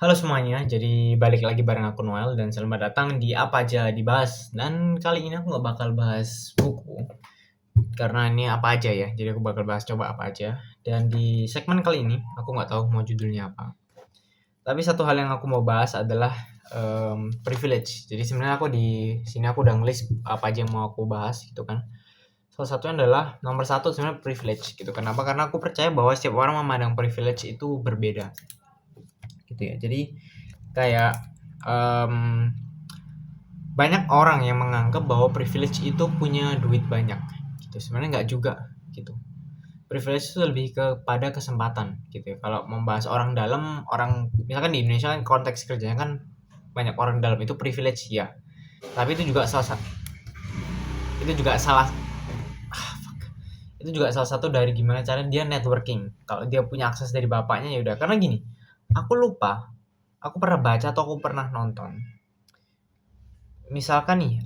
Halo semuanya, jadi balik lagi bareng aku Noel dan selamat datang di Apa Aja Dibahas. Dan kali ini aku nggak bakal bahas buku, karena ini apa aja ya, jadi aku bakal bahas coba apa aja. Dan di segmen kali ini, aku nggak tahu mau judulnya apa. Tapi satu hal yang aku mau bahas adalah privilege. Jadi sebenarnya aku di sini aku udah ngelis apa aja yang mau aku bahas gitu kan. Salah satunya adalah nomor satu sebenarnya privilege gitu. Kenapa? Karena aku percaya bahwa setiap orang memandang privilege itu berbeda gitu ya. Jadi kayak em, banyak orang yang menganggap bahwa privilege itu punya duit banyak gitu. Sebenarnya nggak juga gitu. Privilege itu lebih kepada kesempatan gitu ya. Kalau membahas orang dalam, orang misalkan di Indonesia kan konteks kerjanya kan banyak orang dalam itu privilege ya. Tapi itu juga salah itu juga salah satu dari gimana cara dia networking. Kalau dia punya akses dari bapaknya ya udah. Karena gini, aku lupa, aku pernah baca atau aku pernah nonton. Misalkan nih,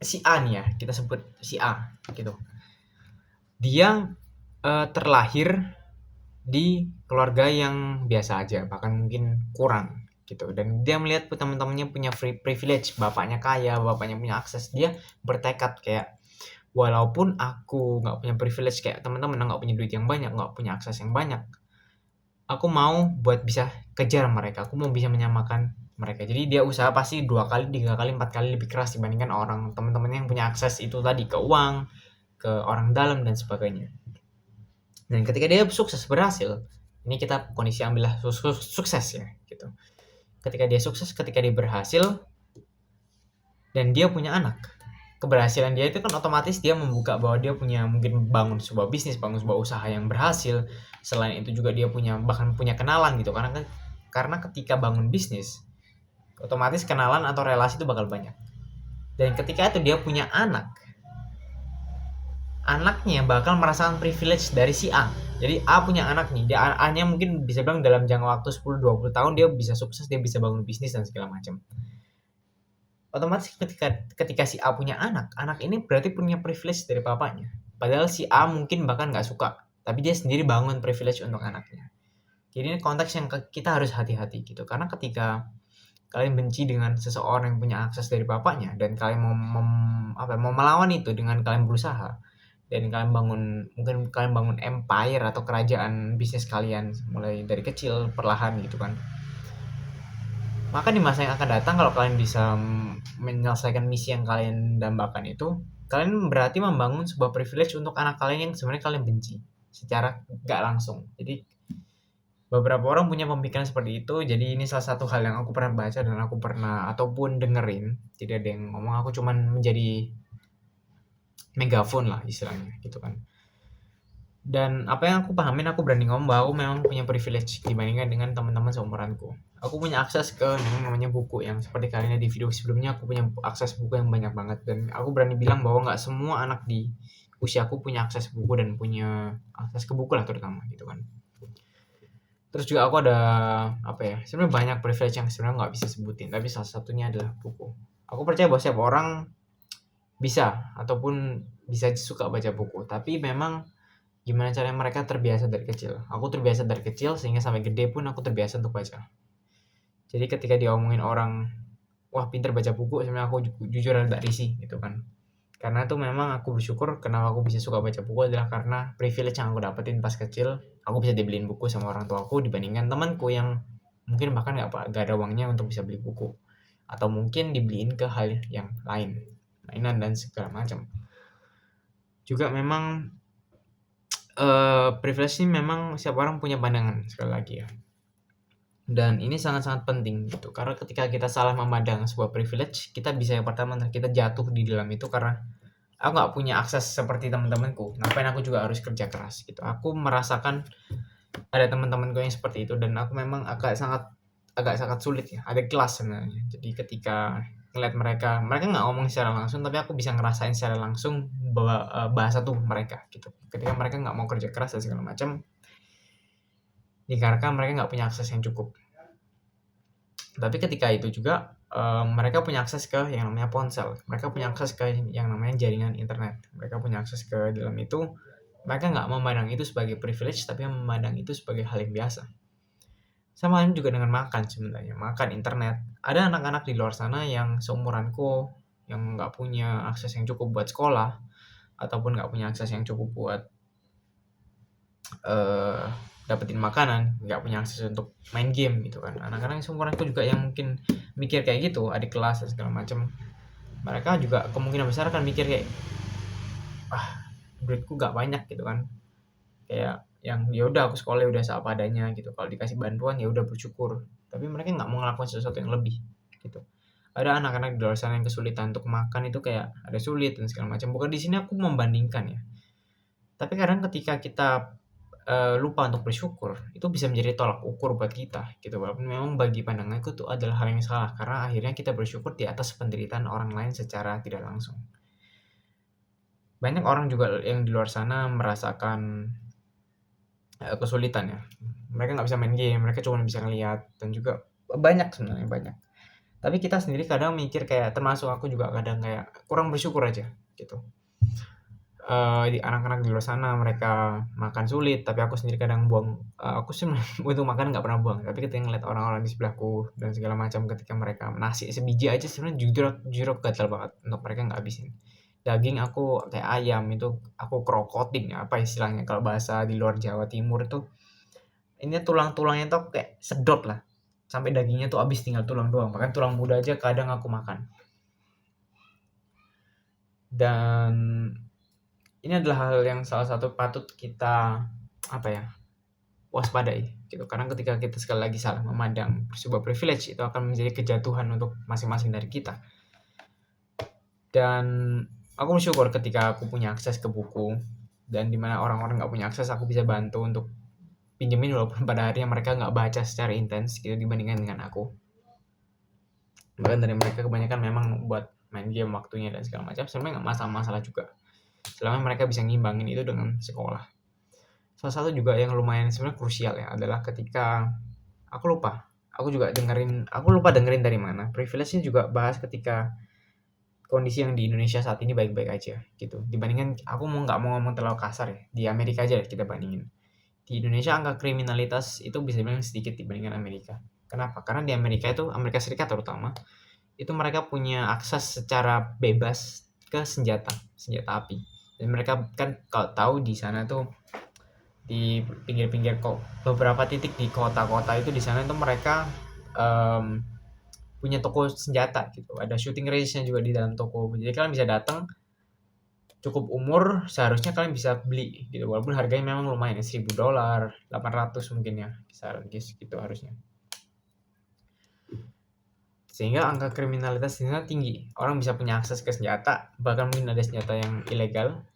si A nih ya, kita sebut si A gitu. Dia terlahir di keluarga yang biasa aja, bahkan mungkin kurang gitu. Dan dia melihat teman-temannya punya free privilege, bapaknya kaya, bapaknya punya akses. Dia bertekad kayak walaupun aku nggak punya privilege kayak teman-teman, nggak punya duit yang banyak, nggak punya akses yang banyak, aku mau buat bisa kejar mereka. Aku mau bisa menyamakan mereka. Jadi dia usaha pasti 2 kali, 3 kali, 4 kali lebih keras dibandingkan orang teman-temannya yang punya akses itu tadi ke uang, ke orang dalam dan sebagainya. Dan ketika dia sukses berhasil, ini kita kondisi ambillah sukses ya gitu. Ketika dia sukses, ketika dia berhasil dan dia punya anak, keberhasilan dia itu kan otomatis dia membuka bahwa dia punya mungkin bangun sebuah bisnis, bangun sebuah usaha yang berhasil. Selain itu juga dia punya bahkan punya kenalan gitu karena ketika bangun bisnis otomatis kenalan atau relasi itu bakal banyak. Dan ketika itu dia punya anak, anaknya bakal merasakan privilege dari si A. Jadi A punya anak nih, dia A-nya mungkin bisa bilang dalam jangka waktu 10-20 tahun dia bisa sukses, dia bisa bangun bisnis dan segala macam. Otomatis ketika si A punya anak, anak ini berarti punya privilege dari bapaknya. Padahal si A mungkin bahkan nggak suka, tapi dia sendiri bangun privilege untuk anaknya. Jadi ini konteks yang kita harus hati-hati gitu, karena ketika kalian benci dengan seseorang yang punya akses dari bapaknya dan kalian mau melawan itu dengan kalian berusaha dan kalian mungkin kalian bangun empire atau kerajaan bisnis kalian mulai dari kecil perlahan gitu kan, maka di masa yang akan datang kalau kalian bisa menyelesaikan misi yang kalian dambakan itu, kalian berarti membangun sebuah privilege untuk anak kalian yang sebenarnya kalian benci secara gak langsung. Jadi beberapa orang punya pemikiran seperti itu. Jadi ini salah satu hal yang aku pernah baca dan aku pernah ataupun dengerin. Jadi ada yang ngomong, aku cuman menjadi megafon lah istilahnya gitu kan. Dan apa yang aku pahamin, aku berani ngomong bahwa aku memang punya privilege dibandingkan dengan teman-teman seumuranku. Aku punya akses ke yang namanya buku, yang seperti kalian di video sebelumnya aku punya akses buku yang banyak banget. Dan aku berani bilang bahwa nggak semua anak di usiaku punya akses buku dan punya akses ke buku lah terutama gitu kan. Terus juga aku ada apa ya? Sebenarnya banyak privilege yang sebenarnya nggak bisa sebutin, tapi salah satunya adalah buku. Aku percaya bahwa setiap orang bisa ataupun bisa suka baca buku, tapi memang gimana caranya mereka terbiasa dari kecil. Aku terbiasa dari kecil sehingga sampai gede pun aku terbiasa untuk baca. Jadi ketika diomongin orang, wah pinter baca buku, sebenarnya aku jujur ada risih gitu kan. Karena itu memang aku bersyukur kenapa aku bisa suka baca buku adalah karena privilege yang aku dapetin pas kecil. Aku bisa dibeliin buku sama orang tuaku dibandingkan temanku yang mungkin bahkan gak ada uangnya untuk bisa beli buku. Atau mungkin dibeliin ke hal yang lain, mainan dan segala macam. Juga memang privilege ini memang setiap orang punya pandangan sekali lagi ya. Dan ini sangat-sangat penting gitu. Karena ketika kita salah memandang sebuah privilege, kita bisa yang pertama kita jatuh di dalam itu karena aku nggak punya akses seperti teman-temanku. Ngapain aku juga harus kerja keras gitu. Aku merasakan ada teman-temanku yang seperti itu dan aku memang agak sangat sulit ya. Ada kelas sebenarnya. Jadi ketika ngeliat mereka nggak ngomong secara langsung, tapi aku bisa ngerasain secara langsung bahwa bahasa tuh mereka gitu. Ketika mereka nggak mau kerja keras dan segala macam, dikarenakan mereka nggak punya akses yang cukup. Tapi ketika itu juga mereka punya akses ke yang namanya ponsel, mereka punya akses ke yang namanya jaringan internet, mereka punya akses ke dalam itu. Mereka nggak memandang itu sebagai privilege, tapi memandang itu sebagai hal yang biasa. Sama halnya juga dengan makan sebenarnya, makan, internet. Ada anak-anak di luar sana yang seumuranku, yang nggak punya akses yang cukup buat sekolah, ataupun nggak punya akses yang cukup buat eh dapetin makanan, nggak punya akses untuk main game gitu kan. Anak-anak yang seumuranku juga yang mungkin mikir kayak gitu, adik kelas dan segala macam. Mereka juga kemungkinan besar akan mikir kayak, ah, duitku nggak banyak gitu kan. Kayak yang ya udah aku sekolah udah seadanya gitu. Kalau dikasih bantuan ya udah bersyukur. Tapi mereka nggak mau ngelakuin sesuatu yang lebih gitu. Ada anak-anak di luar sana yang kesulitan untuk makan itu kayak ada sulit dan segala macam. Bukan di sini aku membandingkan ya. Tapi kadang ketika kita lupa untuk bersyukur, itu bisa menjadi tolak ukur buat kita gitu. Walaupun memang bagi pandanganku itu adalah hal yang salah karena akhirnya kita bersyukur di atas penderitaan orang lain secara tidak langsung. Banyak orang juga yang di luar sana merasakan kesulitan ya. Mereka nggak bisa main game, mereka cuma bisa ngeliat dan juga banyak sebenarnya banyak. Tapi kita sendiri kadang mikir kayak termasuk aku juga kadang kayak kurang bersyukur aja gitu. Di anak-anak di luar sana mereka makan sulit, tapi aku sendiri kadang buang. Aku sih untuk makan nggak pernah buang, tapi ketika ngeliat orang-orang di sebelahku dan segala macam ketika mereka nasi sebiji aja sebenarnya jujur jujur aku gatal banget untuk mereka nggak habisin. Daging aku kayak ayam itu aku krokotin ya apa istilahnya kalau bahasa di luar Jawa Timur itu ini tulang-tulangnya tuh kayak sedot lah. Sampai dagingnya tuh habis tinggal tulang doang. Bahkan tulang muda aja kadang aku makan. Dan ini adalah hal yang salah satu patut kita apa ya? Waspadai gitu. Karena ketika kita sekali lagi salah memandang sebuah privilege itu akan menjadi kejatuhan untuk masing-masing dari kita. Dan aku bersyukur ketika aku punya akses ke buku dan dimana orang-orang nggak punya akses aku bisa bantu untuk pinjemin walaupun pada akhirnya mereka nggak baca secara intens gitu dibandingkan dengan aku. Bahkan dari mereka kebanyakan memang buat main game waktunya dan segala macam sebenarnya nggak masalah juga selama mereka bisa ngimbangin itu dengan sekolah. Salah satu juga yang lumayan sebenarnya krusial ya adalah ketika aku lupa dengerin dari mana privilege-nya juga bahas ketika kondisi yang di Indonesia saat ini baik-baik aja gitu dibandingkan aku nggak mau ngomong terlalu kasar ya di Amerika aja kita bandingin. Di Indonesia angka kriminalitas itu bisa dibilang sedikit dibandingkan Amerika. Kenapa? Karena di Amerika itu Amerika Serikat terutama itu mereka punya akses secara bebas ke senjata api. Dan mereka kan kalau tahu di sana tuh di pinggir-pinggir kok beberapa titik di kota-kota itu di sana tuh mereka um, punya toko senjata gitu. Ada shooting range-nya juga di dalam toko. Jadi kalian bisa datang cukup umur seharusnya kalian bisa beli gitu walaupun harganya memang lumayan ya $1.000 800 mungkin ya kisaran gitu harusnya. Sehingga angka kriminalitas di sana tinggi. Orang bisa punya akses ke senjata, bahkan mungkin ada senjata yang ilegal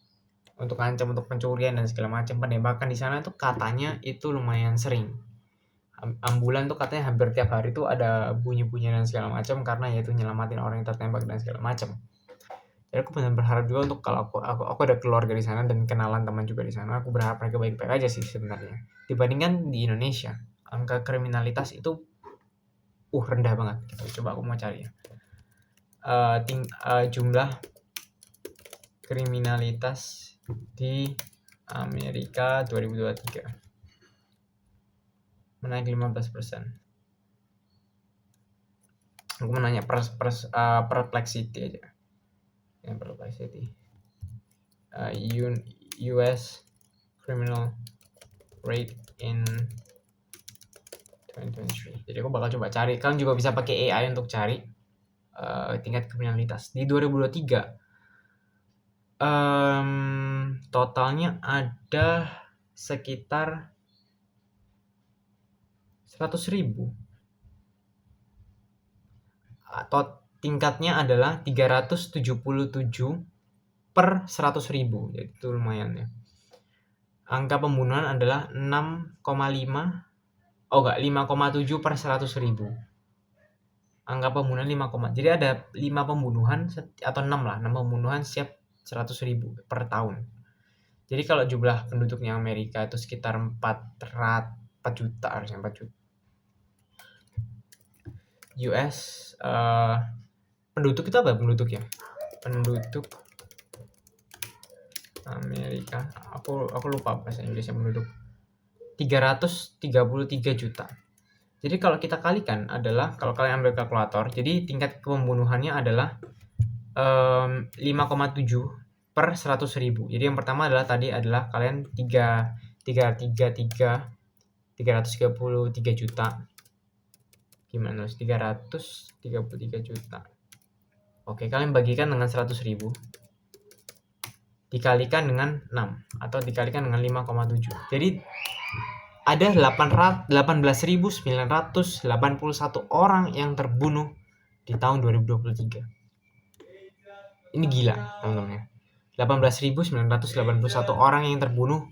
untuk ancam untuk pencurian dan segala macam. Penembakan di sana tuh katanya itu lumayan sering. Ambulan tuh katanya hampir tiap hari tuh ada bunyi-bunyian dan segala macam karena yaitu nyelamatin orang yang tertembak dan segala macam. Jadi aku benar berharap juga untuk kalau aku ada keluarga di sana dan kenalan teman juga di sana, aku berharap mereka baik-baik aja sih sebenarnya. Dibandingkan di Indonesia, angka kriminalitas itu rendah banget gitu. Coba aku mau cari ya. Jumlah kriminalitas di Amerika 2023 menaik 15%. Aku mau nanya perplexity aja. Yang perplexity. US criminal rate in 2023. Jadi aku bakal coba cari. Kalian juga bisa pakai AI untuk cari tingkat kriminalitas di 2023. Totalnya ada sekitar 100.000 atau tingkatnya adalah 377 per 100.000, jadi itu lumayan ya. Angka pembunuhan adalah 6,5 5,7 per 100.000. Angka pembunuhan 5, jadi ada 5 pembunuhan atau 6 lah, 6 pembunuhan setiap 100.000 per tahun. Jadi kalau jumlah penduduknya Amerika itu sekitar 4 juta harusnya 4 juta. US penduduk itu apa penduduk ya? Penduduk Amerika. Aku lupa bahasa Inggrisnya penduduk. 333 juta. Jadi kalau kita kalikan adalah, kalau kalian ambil kalkulator, jadi tingkat pembunuhannya adalah 5,7 per 100.000. Jadi yang pertama adalah tadi adalah kalian 333 juta. Gimana? 333 juta. Oke, kalian bagikan dengan 100.000. Dikalikan dengan 6 atau dikalikan dengan 5,7. Jadi ada 18.981 orang yang terbunuh di tahun 2023. Ini gila, teman-teman. 18.981 orang yang terbunuh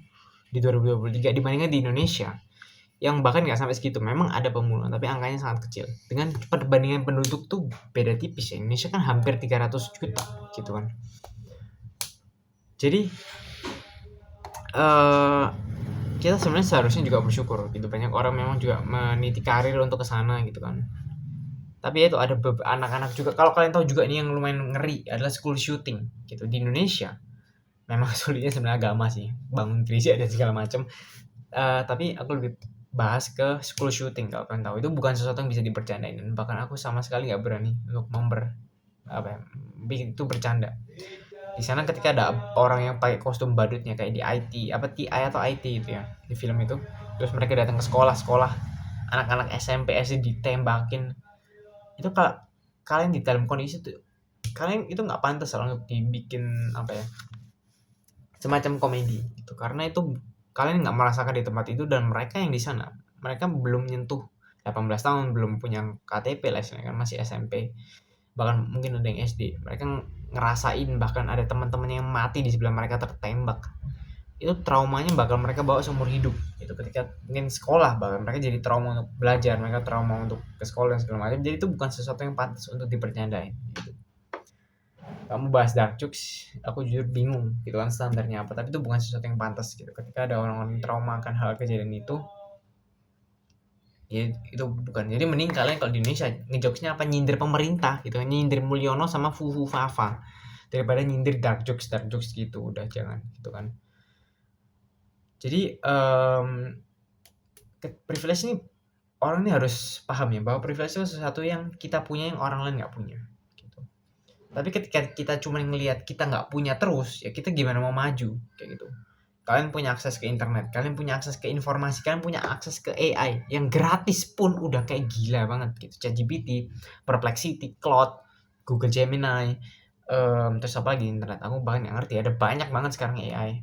di 2023 dibandingkan di Indonesia yang bahkan nggak sampai segitu. Memang ada pembunuhan, tapi angkanya sangat kecil. Dengan perbandingan penduduk tuh beda tipis ya. Indonesia kan hampir 300 juta gitu kan. Jadi kita sebenarnya seharusnya juga bersyukur gitu, banyak orang memang juga meniti karir untuk ke sana gitu kan. Tapi itu ada anak-anak juga, kalau kalian tahu juga ini yang lumayan ngeri adalah school shooting gitu di Indonesia. Memang sulitnya sebenarnya agama sih, bangun gereja dan segala macam. Tapi aku lebih bahas ke school shooting. Kalau kalian tahu itu bukan sesuatu yang bisa dibercandain, bahkan aku sama sekali nggak berani untuk bikin itu bercanda. Di sana ketika ada orang yang pakai kostum badutnya kayak di TI atau IT itu ya di film itu, terus mereka datang ke sekolah anak-anak SMP SD ditembakin, itu kalau kalian di dalam kondisi itu kalian itu nggak pantas untuk dibikin semacam komedi gitu, karena itu kalian nggak merasakan di tempat itu, dan mereka yang di sana mereka belum nyentuh 18 tahun, belum punya KTP lah istilahnya kan, masih SMP, bahkan mungkin ada yang SD. Mereka ngerasain bahkan ada teman-teman yang mati di sebelah mereka tertembak. Itu traumanya bakal mereka bawa seumur hidup. Itu ketika mungkin sekolah, bahkan mereka jadi trauma untuk belajar, mereka trauma untuk ke sekolah dan segala macam. Jadi itu bukan sesuatu yang pantas untuk dibercandain gitu. Kamu bahas dark jokes, aku jujur bingung gitu kan standarnya apa, tapi itu bukan sesuatu yang pantas gitu. Ketika ada orang-orang yang trauma akan hal kejadian itu, ya itu bukan. Jadi mending kalian kalau di Indonesia ngejokesnya nyindir pemerintah gitu, nyindir Mulyono sama Fufu Fafa, daripada nyindir dark jokes gitu. Udah jangan gitu kan. Jadi privilege ini, orang ini harus paham ya bahwa privilege itu sesuatu yang kita punya yang orang lain nggak punya gitu. Tapi ketika kita cuma ngelihat kita nggak punya terus, ya kita gimana mau maju kayak gitu. Kalian punya akses ke internet, kalian punya akses ke informasi, kalian punya akses ke AI yang gratis pun udah kayak gila banget gitu. ChatGPT, Perplexity, Claude, Google Gemini, terus apa lagi internet, aku bahkan nggak ngerti, ada banyak banget sekarang AI,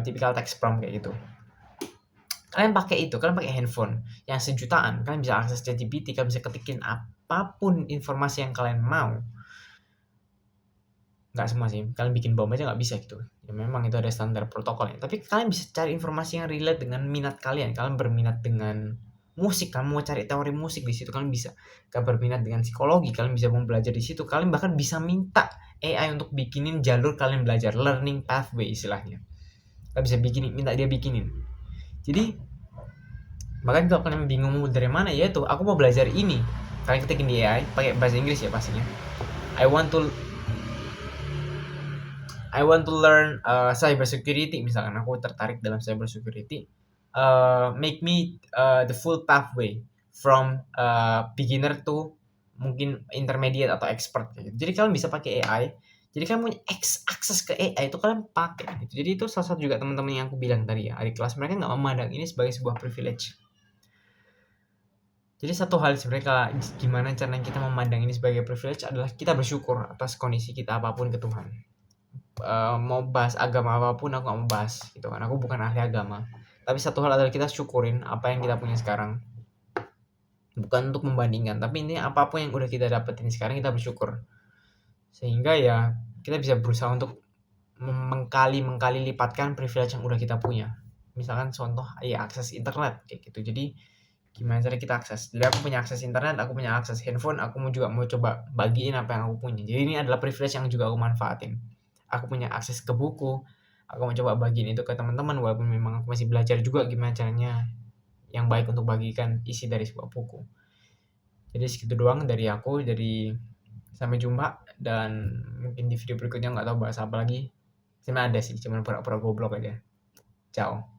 typical text prompt kayak gitu. Kalian pakai itu, kalian pakai handphone yang sejutaan, kalian bisa akses ChatGPT, kalian bisa ketikin apapun informasi yang kalian mau. Nggak semua sih, kalian bikin bom aja nggak bisa gitu ya, memang itu ada standar protokolnya, tapi kalian bisa cari informasi yang relate dengan minat kalian. Kalian berminat dengan musik, kalian mau cari teori musik di situ kalian bisa. Kalian berminat dengan psikologi, kalian bisa mau belajar di situ. Kalian bahkan bisa minta AI untuk bikinin jalur kalian belajar, learning pathway istilahnya. Kalian bisa minta dia bikinin. Jadi makanya kalau kalian bingung mau dari mana, ya tuh aku mau belajar ini, kalian ketikin di AI pakai bahasa Inggris ya pastinya. I want to learn cyber security, misalkan aku tertarik dalam cyber security. Make me the full pathway from beginner to mungkin intermediate atau expert gitu. Jadi kalian bisa pakai AI. Jadi kalian punya akses ke AI itu kalian pakai gitu. Jadi itu salah satu juga teman-teman yang aku bilang tadi ya, adik kelas mereka nggak memandang ini sebagai sebuah privilege. Jadi satu hal sebenarnya gimana cara kita memandang ini sebagai privilege adalah kita bersyukur atas kondisi kita apapun ke Tuhan. Mau bahas agama apapun aku gak mau bahas gitu kan, aku bukan ahli agama. Tapi satu hal adalah kita syukurin apa yang kita punya sekarang, bukan untuk membandingkan, tapi ini apapun yang udah kita dapetin sekarang kita bersyukur, sehingga ya kita bisa berusaha untuk mengkali lipatkan privilege yang udah kita punya. Misalkan contoh ya akses internet kayak gitu. Jadi gimana cara kita akses, jadi aku punya akses internet, aku punya akses handphone, aku mau coba bagiin apa yang aku punya. Jadi ini adalah privilege yang juga aku manfaatin. Aku punya akses ke buku, aku mau coba bagiin itu ke teman-teman, walaupun memang aku masih belajar juga gimana caranya yang baik untuk bagikan isi dari sebuah buku. Jadi segitu doang dari aku. Jadi sampai jumpa, dan mungkin di video berikutnya nggak tahu bahas apa lagi. Sebenarnya ada sih, cuman pura-pura goblok aja. Ciao.